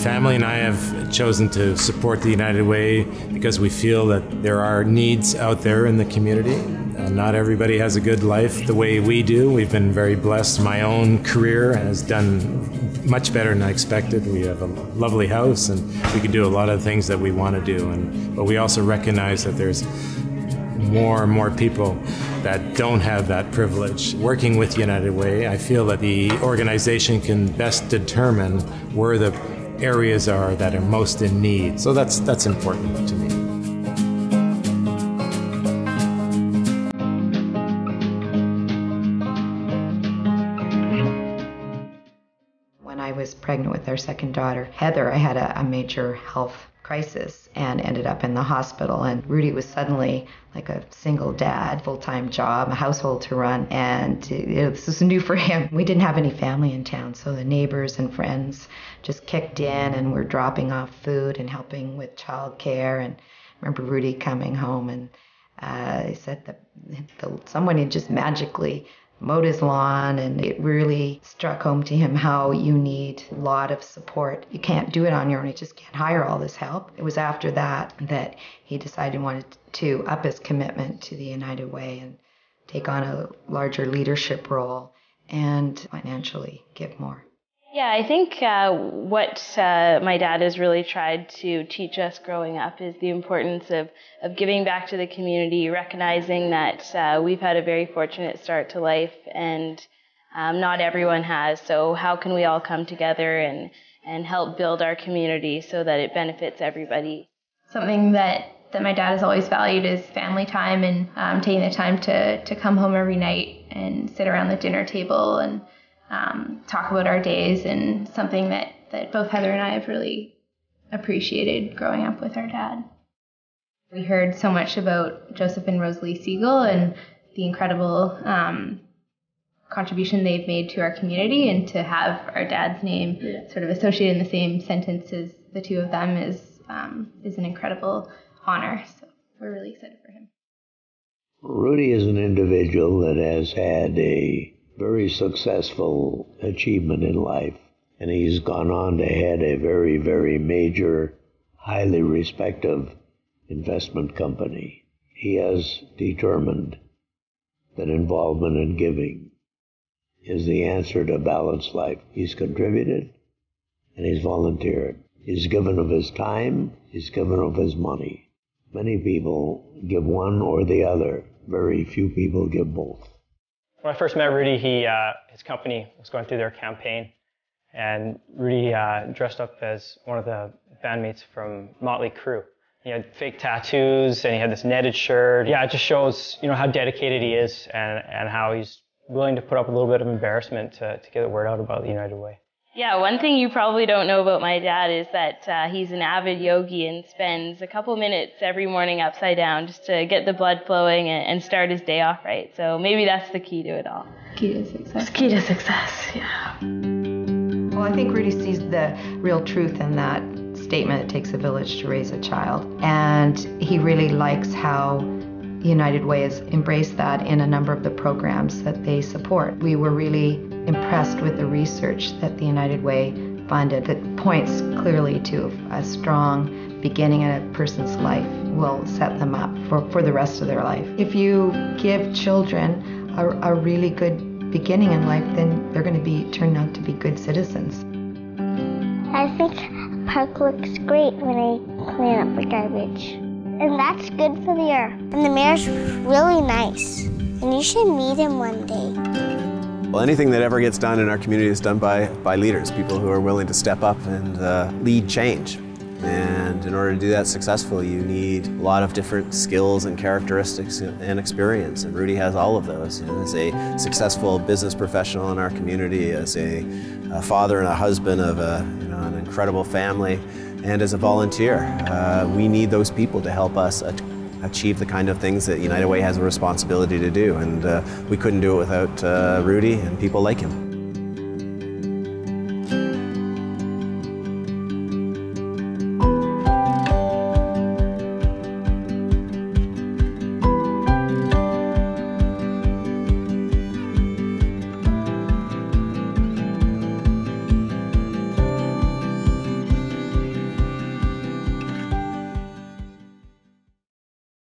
family and I have chosen to support the United Way because we feel that there are needs out there in the community. Not everybody has a good life the way we do. We've been very blessed. My own career has done much better than I expected. We have a lovely house and we can do a lot of things that we want to do. But we also recognize that there's more and more people that don't have that privilege. Working with United Way, I feel that the organization can best determine where the areas are that are most in need. So that's important to me. When I was pregnant with our second daughter, Heather, I had a major health crisis and ended up in the hospital. And Rudy was suddenly like a single dad, full-time job, a household to run, and this was new for him. We didn't have any family in town, so the neighbors and friends just kicked in and were dropping off food and helping with childcare. And I remember Rudy coming home and he said that someone had just magically mowed his lawn, and it really struck home to him how you need a lot of support. You can't do it on your own. You just can't hire all this help. It was after that he decided he wanted to up his commitment to the United Way and take on a larger leadership role and financially give more. Yeah, I think what my dad has really tried to teach us growing up is the importance of giving back to the community, recognizing that we've had a very fortunate start to life and not everyone has. So how can we all come together and help build our community so that it benefits everybody? Something that my dad has always valued is family time and taking the time to come home every night and sit around the dinner table and talk about our days, and something that both Heather and I have really appreciated growing up with our dad. We heard so much about Joseph and Rosalie Segal and the incredible contribution they've made to our community, and to have our dad's name sort of associated in the same sentence as the two of them is an incredible honor. So we're really excited for him. Rudy is an individual that has had a very successful achievement in life, and he's gone on to head a very, very major, highly respected investment company. He has determined that involvement and giving is the answer to a balanced life. He's contributed and he's volunteered. He's given of his time, he's given of his money. Many people give one or the other. Very few people give both. When I first met Rudy, his company was going through their campaign, and Rudy dressed up as one of the bandmates from Motley Crue. He had fake tattoos, and he had this netted shirt. Yeah, it just shows, how dedicated he is, and how he's willing to put up a little bit of embarrassment to get the word out about the United Way. Yeah, one thing you probably don't know about my dad is that he's an avid yogi and spends a couple minutes every morning upside down just to get the blood flowing and start his day off right. So maybe that's the key to it all. Key to success. Key to success, yeah. Well, I think Rudy sees the real truth in that statement, it takes a village to raise a child. And he really likes how United Way has embraced that in a number of the programs that they support. We were really impressed with the research that the United Way funded that points clearly to a strong beginning in a person's life will set them up for the rest of their life. If you give children a really good beginning in life, then they're going to turn out to be good citizens. I think the park looks great when I clean up the garbage. And that's good for the earth. And the mayor's really nice. And you should meet him one day. Well, anything that ever gets done in our community is done by leaders, people who are willing to step up and lead change. And in order to do that successfully, you need a lot of different skills and characteristics and experience. And Rudy has all of those. As a successful business professional in our community, as a father and a husband of an incredible family, and as a volunteer, we need those people to help us achieve the kind of things that United Way has a responsibility to do. And we couldn't do it without Rudy and people like him.